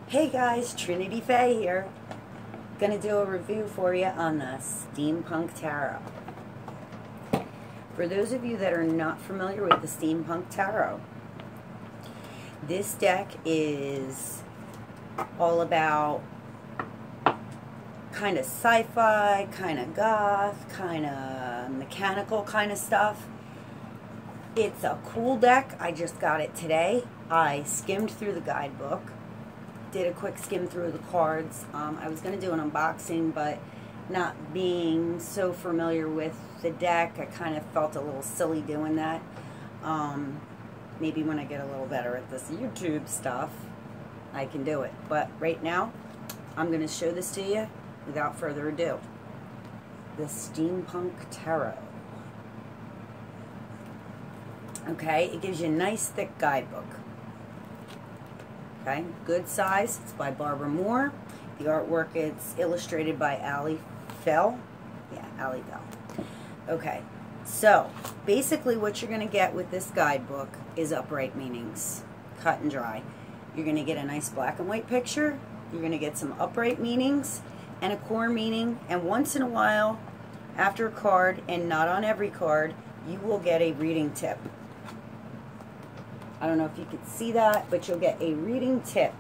Hey guys, Trinity Faye here. Gonna do a review for you on the Steampunk Tarot. For those of you that are not familiar with the Steampunk Tarot, this deck is all about kind of sci-fi, kind of goth, kind of mechanical kind of stuff. It's a cool deck. I just got it today. I skimmed through the guidebook. Did a quick skim through the cards. I was going to do an unboxing, but not being so familiar with the deck, I kind of felt a little silly doing that. Maybe when I get a little better at this YouTube stuff, I can do it. But right now, I'm going to show this to you without further ado. The Steampunk Tarot. Okay, it gives you a nice thick guidebook. Okay, good size. It's by Barbara Moore. The artwork is illustrated by Ali Fell. Yeah, Ali Fell. Okay, so basically what you're going to get with this guidebook is upright meanings. Cut and dry. You're going to get a nice black and white picture. You're going to get some upright meanings and a core meaning. And once in a while, after a card, and not on every card, you will get a reading tip. I don't know if you can see that, but you'll get a reading tip.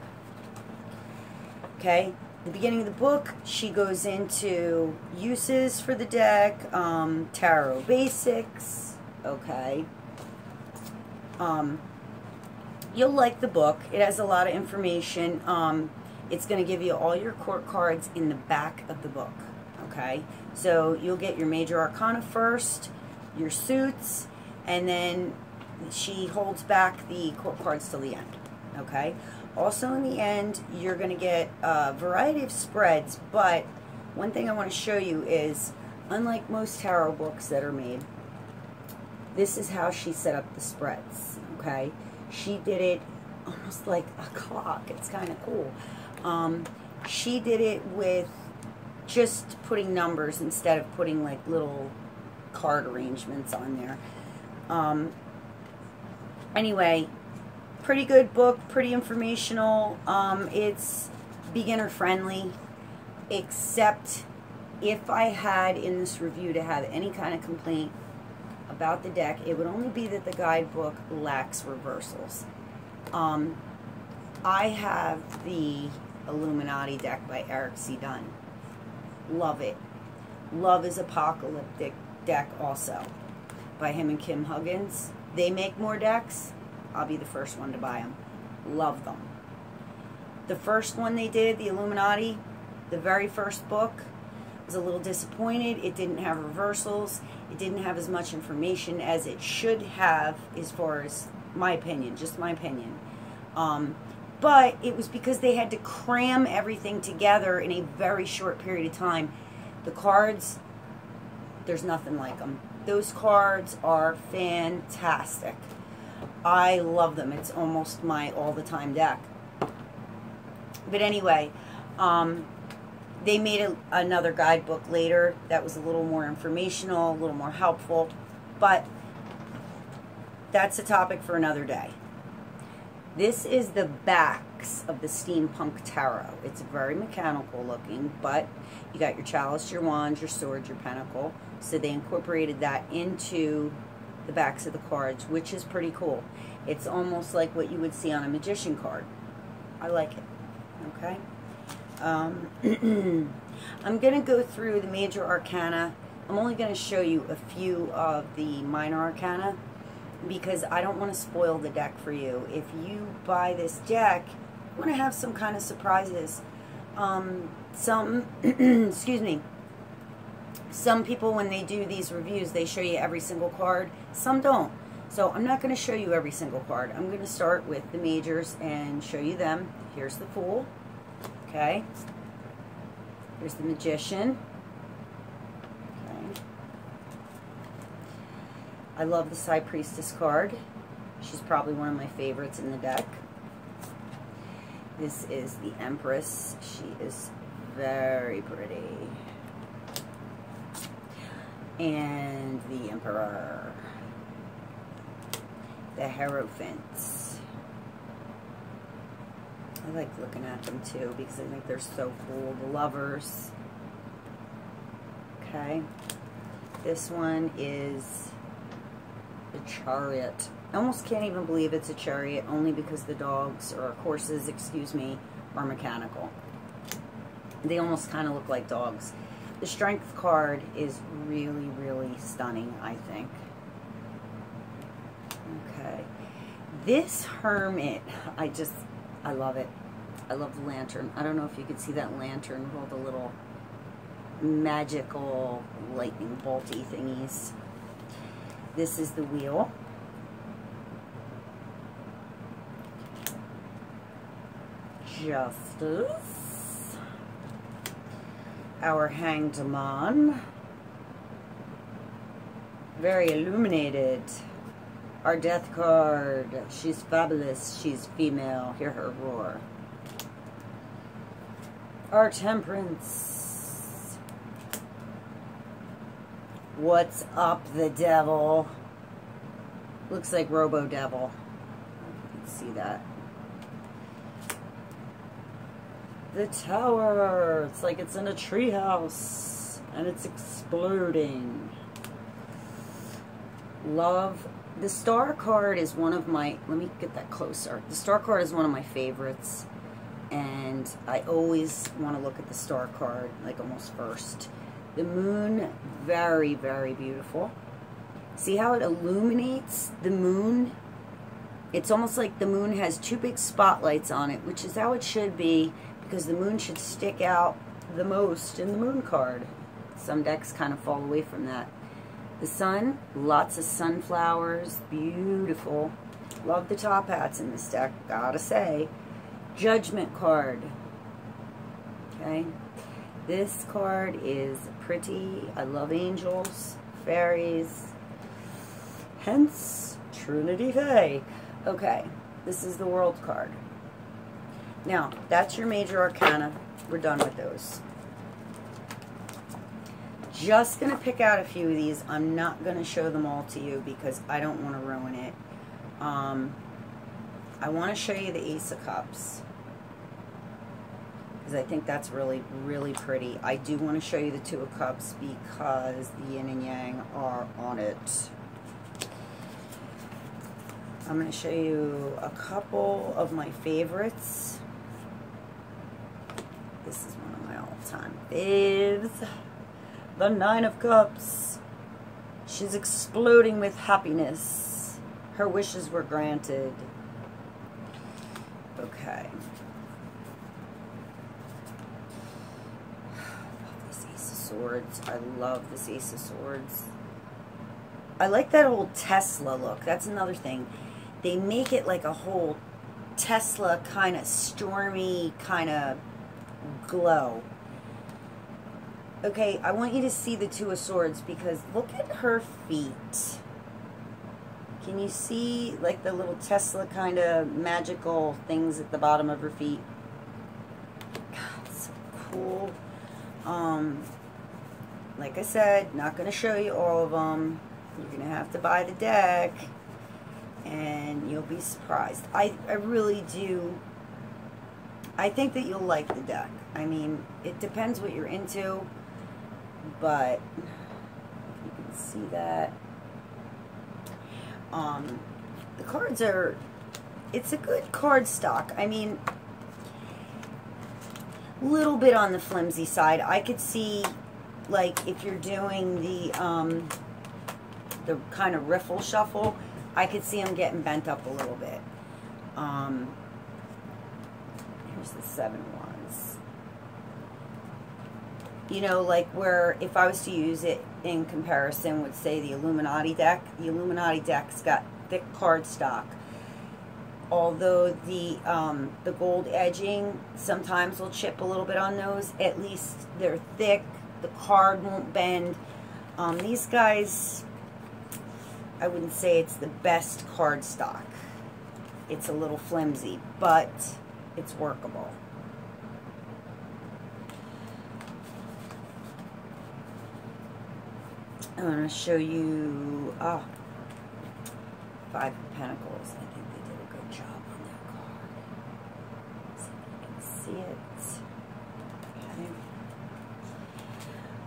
Okay, the beginning of the book, she goes into uses for the deck, tarot basics. Okay, you'll like the book. It has a lot of information. It's going to give you all your court cards in the back of the book. Okay, so you'll get your major arcana first, your suits, and then she holds back the court cards till the end. Okay, also in the end you're going to get a variety of spreads, but one thing I want to show you is, unlike most tarot books that are made, this is how she set up the spreads. Okay, she did it almost like a clock. It's kind of cool. She did it with just putting numbers instead of putting like little card arrangements on there. Anyway, pretty good book, pretty informational. It's beginner friendly, except if I had in this review to have any kind of complaint about the deck, it would only be that the guidebook lacks reversals. I have the Illuminati deck by Eric C. Dunn. Love it. Love is Apocalyptic deck also by him and Kim Huggins. They make more decks. I'll be the first one to buy them. Love them. The first one they did, the Illuminati, the very first book, was a little disappointed. It didn't have reversals. It didn't have as much information as it should have, as far as my opinion, just my opinion. But it was because they had to cram everything together in a very short period of time. The cards, there's nothing like them. Those cards are fantastic. I love them. It's almost my all-the-time deck. But anyway, they made another guidebook later that was a little more informational, a little more helpful. But that's a topic for another day. This is the backs of the Steampunk Tarot. It's very mechanical looking, but you got your chalice, your wands, your sword, your pentacle. So they incorporated that into the backs of the cards, which is pretty cool. It's almost like what you would see on a magician card. I like it. Okay. I'm going to go through the major arcana. I'm only going to show you a few of the minor arcana, because I don't want to spoil the deck for you. If you buy this deck, you want to have some kind of surprises. Excuse me. Some people, when they do these reviews, they show you every single card. Some don't. So I'm not going to show you every single card. I'm going to start with the majors and show you them. Here's the Fool. Okay. Here's the Magician. Okay. I love the High Priestess card. She's probably one of my favorites in the deck. This is the Empress. She is very pretty. And the Emperor. The Hierophant. I like looking at them too because I think they're so cool. The Lovers. Okay. This one is the Chariot. I almost can't even believe it's a chariot, only because the dogs, or horses, excuse me, are mechanical. They almost kind of look like dogs. The Strength card is really, really stunning, I think. Okay. This Hermit, I love it. I love the lantern. I don't know if you could see that lantern with all the little magical lightning bolty thingies. This is the Wheel. Justice. Our Hanged Man. Very illuminated. Our Death card. She's fabulous. She's female. Hear her roar. Our Temperance. What's up, the Devil? Looks like Robo Devil. You can see that. The Tower. It's like it's in a treehouse and it's exploding. Love. The Star card is one of my, let me get that closer. The Star card is one of my favorites, and I always want to look at the Star card like almost first. The Moon, very, very beautiful. See how it illuminates the moon? It's almost like the moon has two big spotlights on it, which is how it should be, because the moon should stick out the most in the Moon card. Some decks kind of fall away from that. The Sun, lots of sunflowers, beautiful. Love the top hats in this deck, gotta say. Judgment card. Okay. This card is pretty. I love angels, fairies, hence Trinity Fae. Okay, this is the World card. Now, that's your major arcana. We're done with those. Just going to pick out a few of these. I'm not going to show them all to you because I don't want to ruin it. I want to show you the Ace of Cups, because I think that's really, really pretty. I do want to show you the Two of Cups because the yin and yang are on it. I'm going to show you a couple of my favorites. This is one of my all-time faves. The Nine of Cups. She's exploding with happiness. Her wishes were granted. Okay. Ace of Swords. I love this Ace of Swords. I like that old Tesla look. That's another thing. They make it like a whole Tesla kind of stormy kind of glow. Okay, I want you to see the Two of Swords because look at her feet. Can you see like the little Tesla kind of magical things at the bottom of her feet? God, so cool. Like I said, not going to show you all of them. You're going to have to buy the deck and you'll be surprised. I really do. I think that you'll like the deck. I mean, it depends what you're into, but you can see that. The cards are, it's a good card stock. I mean, a little bit on the flimsy side. I could see, like, if you're doing the kind of riffle shuffle, I could see them getting bent up a little bit. Here's the 7 of Wands. You know, like where if I was to use it in comparison with, say, the Illuminati deck's got thick card stock. Although the gold edging sometimes will chip a little bit on those, at least they're thick, the card won't bend. These guys, I wouldn't say it's the best card stock. It's a little flimsy, but it's workable. I'm going to show you 5 of Pentacles. I think they did a good job on that card. see it?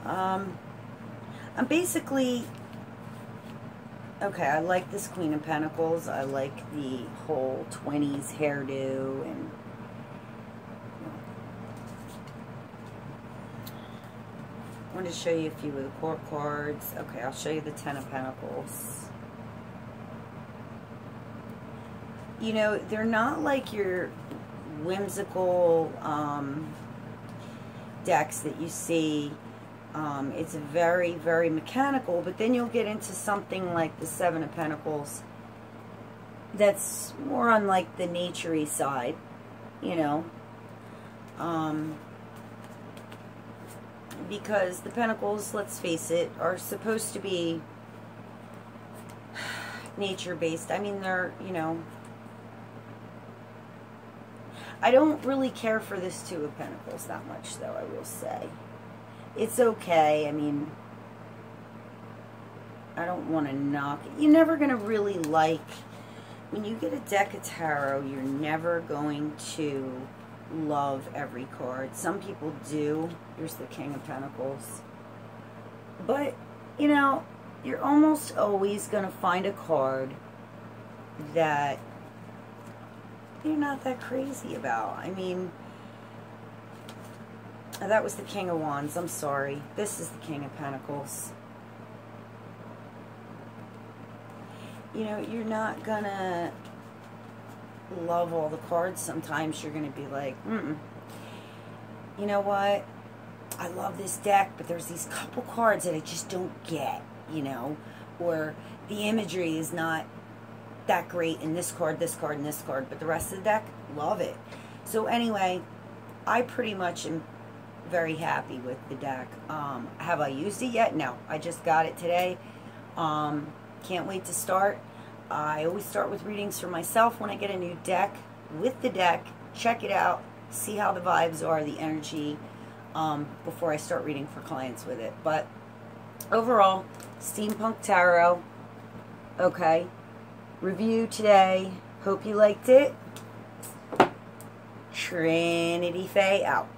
Okay. I'm basically, okay, I like this Queen of Pentacles. I like the whole 20s hairdo, and I want to show you a few of the court cards. Okay, I'll show you the 10 of Pentacles. You know, they're not like your whimsical decks that you see. It's very, very mechanical, but then you'll get into something like the 7 of Pentacles that's more on like the nature-y side, you know. Because the Pentacles, let's face it, are supposed to be nature-based. I mean, they're, you know, I don't really care for this 2 of Pentacles that much, though, I will say. It's okay. I mean, I don't want to knock it. You're never going to really like, when you get a deck of tarot, you're never going to love every card. Some people do. Here's the King of Pentacles. But, you know, you're almost always going to find a card that you're not that crazy about. I mean, that was the King of Wands. I'm sorry. This is the King of Pentacles. You know, you're not gonna love all the cards. Sometimes you're gonna be like, you know what? I love this deck, but there's these couple cards that I just don't get, you know, or the imagery is not that great in this card, and this card, but the rest of the deck, love it. So anyway, I pretty much am very happy with the deck. Have I used it yet? No, I just got it today. Can't wait to start. I always start with readings for myself when I get a new deck. With the deck, check it out, see how the vibes are, the energy, before I start reading for clients with it. But overall, Steampunk Tarot, okay, review today. Hope you liked it. Trinity Faye out.